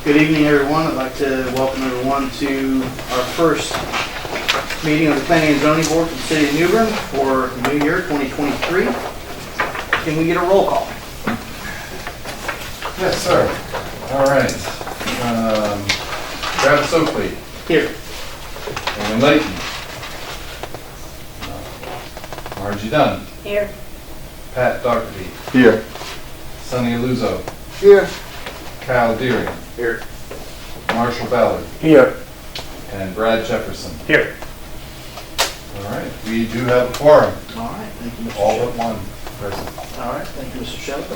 Good evening, everyone. I'd like to welcome everyone to our first meeting of the Planning and Zoning Board for the City of New Bern for the new year 2023. Can we get a roll call? Yes, sir. All right. Travis Oakley. Here. Aaron Layton. Margie Dunn. Here. Pat Dougherty. Here. Sonny Aluzo. Here. Kyle Deering. Here. Marshall Ballard. Here. And Brad Jefferson. Here. All right. We do have a quorum. All right. Thank you, Mr. All Shelley. but one present. All right. Thank you, Mr. Shelley.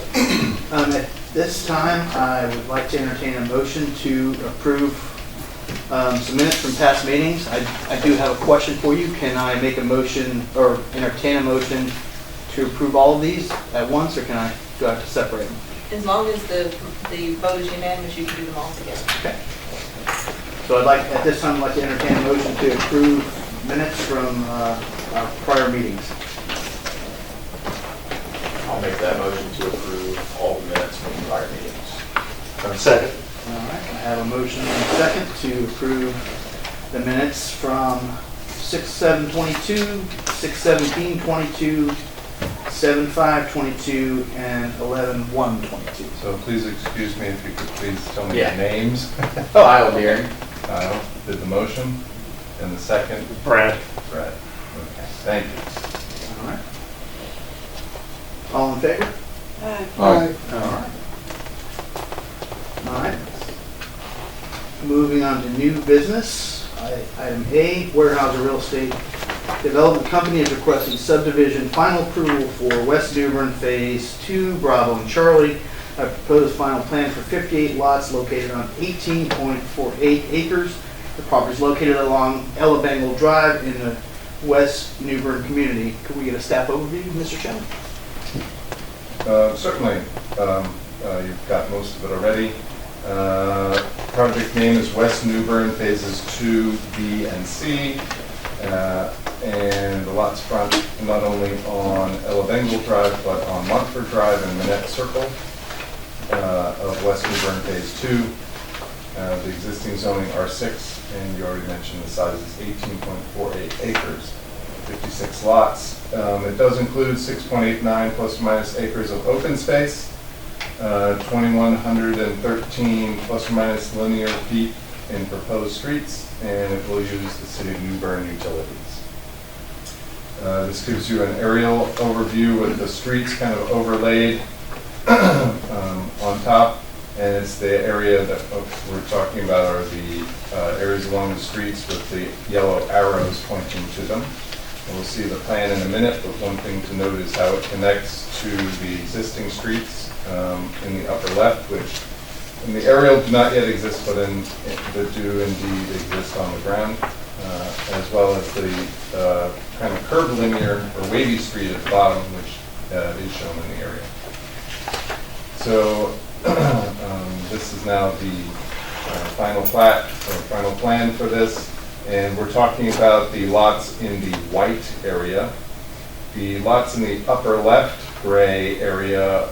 At this time, I would like to entertain a motion to approve some minutes from past meetings. I do have a question for you. Can I make a motion or entertain a motion to approve all of these at once, or can I go have to separate them? As long as the vote is unanimous, you can do them all together. Okay. So at this time, I'd like to entertain a motion to approve minutes from our prior meetings. I'll make that motion to approve all the minutes from prior meetings. Second. All right, I have a motion and a second to approve the minutes from 6/7/22, 6/17/22, 7/5/22, and 11/1/22. So please excuse me if you could please tell me Yeah. the names. Kyle Deering. Kyle did the motion. And the second? Brad. Brad. Okay. Thank you. All right. All in favor? Aye. All right. All right. Moving on to new business. Item A, Weyerhaeuser Real Estate Development Company is requesting subdivision final approval for West New Bern Phase 2, Bravo and Charlie. A proposed final plan for 58 lots located on 18.48 acres. The property is located along Ella Bengel Drive in the West New Bern community. Could we get a staff overview, Mr. Chairman? Certainly. You've got most of it already. Project name is West New Bern Phases 2, B, and C. And the lots front not only on Ella Bengel Drive, but on Montford Drive and Minette Circle of West New Bern Phase 2. The existing zoning R6, and you already mentioned the size is 18.48 acres, 56 lots. It does include 6.89 plus or minus acres of open space, 2,113 plus or minus linear feet in proposed streets, and it will use the City of New Bern utilities. This gives you an aerial overview with the streets kind of overlaid on top, and it's the area that we're talking about are the areas along the streets with the yellow arrows pointing to them. And we'll see the plan in a minute, but one thing to note is how it connects to the existing streets in the upper left, which in the aerial do not yet exist, but do indeed exist on the ground, as well as the kind of curvilinear or wavy street at the bottom, which is shown in the area. So this is now the final plat or final plan for this, and we're talking about the lots in the white area. The lots in the upper left gray area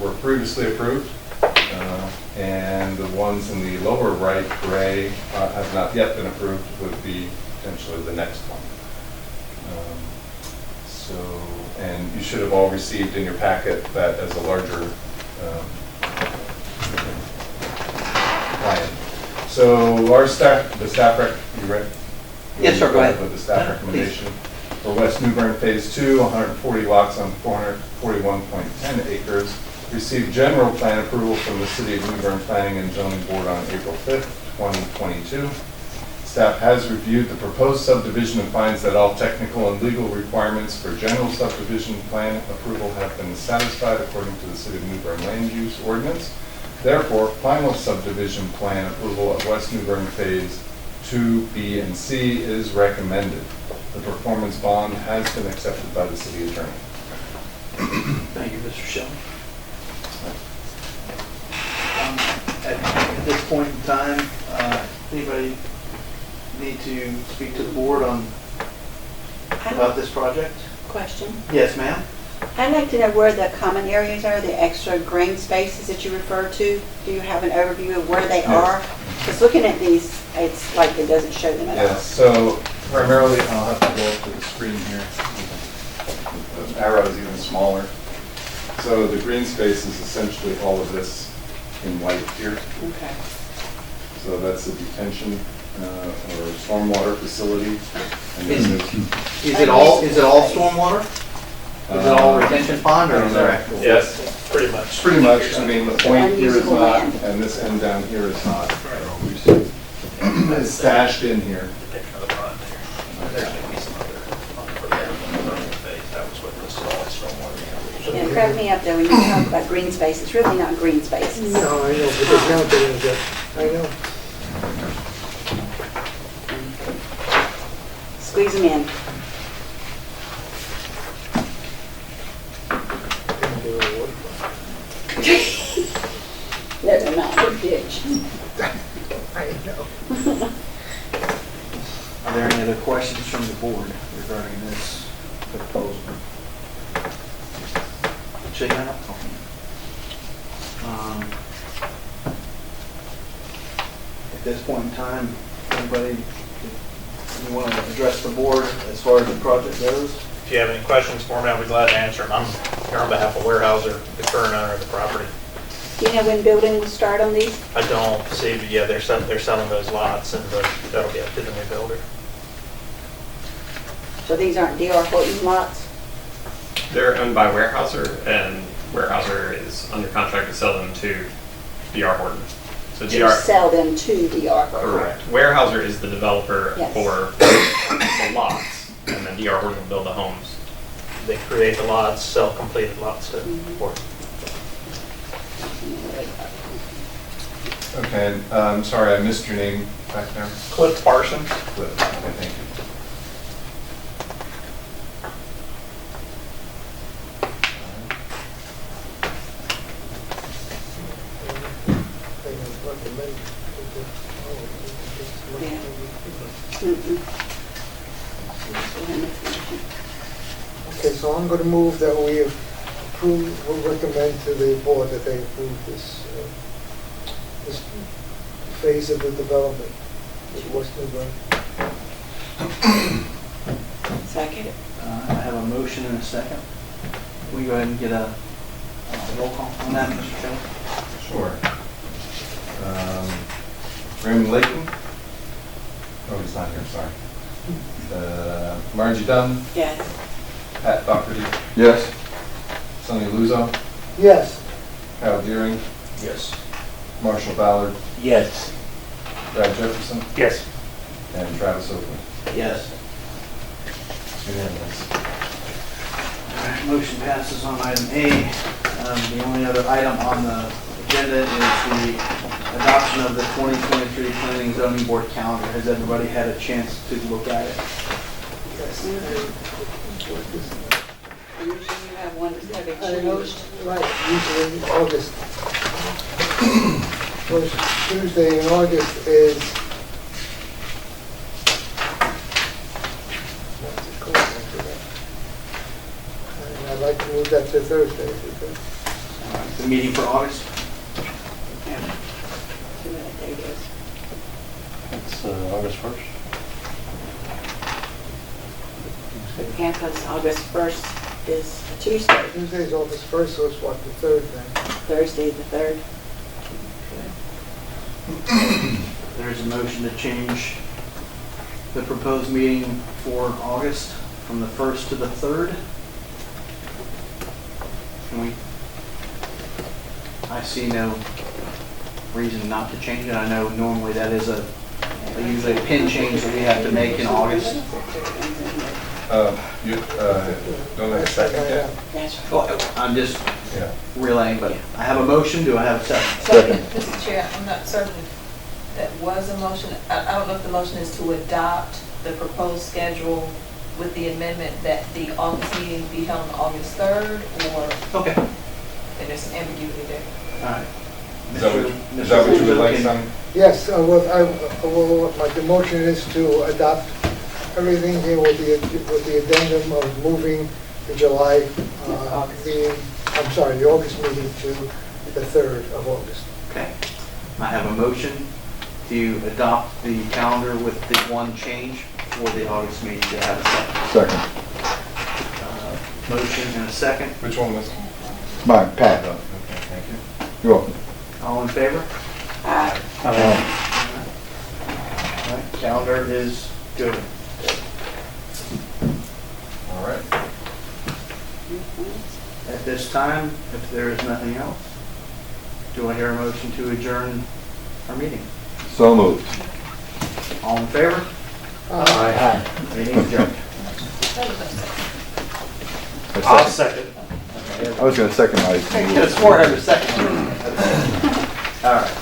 were previously approved, and the ones in the lower right gray have not yet been approved, would be potentially the next one. And you should have all received in your packet that as a larger plan. So our you read? Yes, sir, go ahead. With the staff recommendation for West New Bern Phase 2, 140 lots on 441.10 acres, received general plan approval from the City of New Bern Planning and Zoning Board on April 5th, 2022. Staff has reviewed the proposed subdivision and finds that all technical and legal requirements for general subdivision plan approval have been satisfied according to the City of New Bern Land Use Ordinance. Therefore, final subdivision plan approval of West New Bern Phase 2, B, and C is recommended. The performance bond has been accepted by the City Attorney. Thank you, Mr. Shelley. At this point in time, anybody need to speak to the board on about this project? Question. Yes, ma'am. I'd like to know where the common areas are, the extra green spaces that you refer to. Do you have an overview of where they Yes. are? Because looking at these, it's like it doesn't show them at all. Yes, so primarily, I'll have to go up to the screen here. The arrow is even smaller. So the green space is essentially all of this in white here. Okay. So that's the detention or stormwater facility. And then there's- Is it all stormwater? Is it all retention pond or is there actual? Yes, pretty much. Pretty much, I mean, the point here is Unusable not, land. and this end down here is not. It's stashed in here. Depiction of the pond there. There's gonna be some other, for the phase, that was what this is all stormwater. And crack me up though, when you talk about green space, it's really not green spaces. No, I know, but they're counted as that. I know. Squeeze them in. Can't do it with No, they're not, they're ditch. I know. Are there any other questions from the board regarding this proposal? Check it out. At this point in time, anybody, you want to address the board as far as the project goes? If you have any questions for me, I'll be glad to answer them. I'm here on behalf of Weyerhaeuser, the current owner of the property. Do you know when building will start on these? I don't see, but yeah, they're selling those lots, and that'll be up to the new builder. So these aren't D.R. Horton lots? They're owned by Weyerhaeuser, and Weyerhaeuser is under contract to sell them to D.R. Horton. So To sell them to D.R. Horton? correct. Weyerhaeuser is the developer Yes. for the lots, and then D.R. Horton will build the homes. They create the lots, sell completed lots to Horton. Okay, I'm sorry, I missed your name back there. Cliff Parsons. Cliff, okay, thank you. They don't recommend it. Mm-mm. Okay, so I'm gonna move that we approve, we'll recommend to the board that they approve this, this phase of the development with West New Bern. Second. I have a motion and a second. Will you go ahead and get a roll call on that, Mr. Chairman? Sure. Raymond Layton? Oh, he's not here, sorry. Margie Dunn, Yes. Pat Doherty, Yes. Sonny Luzo, Yes, Kyle Deering, Yes. Marshall Ballard, Yes. Brad Jefferson, Yes. and Travis Oakley. Yes. It's unanimous. All right, motion passes on item A. The only other item on the agenda is the adoption of the 2023 Planning Zoning Board calendar. Has everybody had a chance to look at it? yes. Usually you have one that's never I know, changed. right, usually August. First Tuesday in August is. What's it called? I forgot. And I'd like to move that to Thursday if we could. All right, the meeting for August? Yeah. See what that date is. It's August 1st. Yeah, because August 1st is a Tuesday. Tuesday is August 1st, so it's what, the 3rd then? Thursday the 3rd. There's a motion to change the proposed meeting for August from the 1st to the 3rd. Can we? I see no reason not to change it. I know normally that is usually a pin change that we have to make in August. You, don't have a second yet? That's right. Well, I'm just Yeah. relaying, but I have a motion. Do I have a second? So, Mr. Chair, I'm not certain that was a motion. I don't know if the motion is to adopt the proposed schedule with the amendment that the August meeting be held on August 3rd, or Okay. and there's some ambiguity there. All right. Is that what you would like, Sonny? Yes, the motion is to adopt everything here with the addendum of moving the July August. meeting, I'm sorry, the August meeting to the 3rd of August. Okay. I have a motion to adopt the calendar with the one change for the August meeting. To have a second. Second. Motion and a second. Which one was? Mine, Pat. Okay, thank you. You're welcome. All in favor? Aye. All right, calendar is good. All right. At this time, if there is nothing else, do I hear a motion to adjourn our meeting? So moved. All in favor? Aye. Meeting adjourned. I'll second. I was gonna second my. It's 4 second. All right.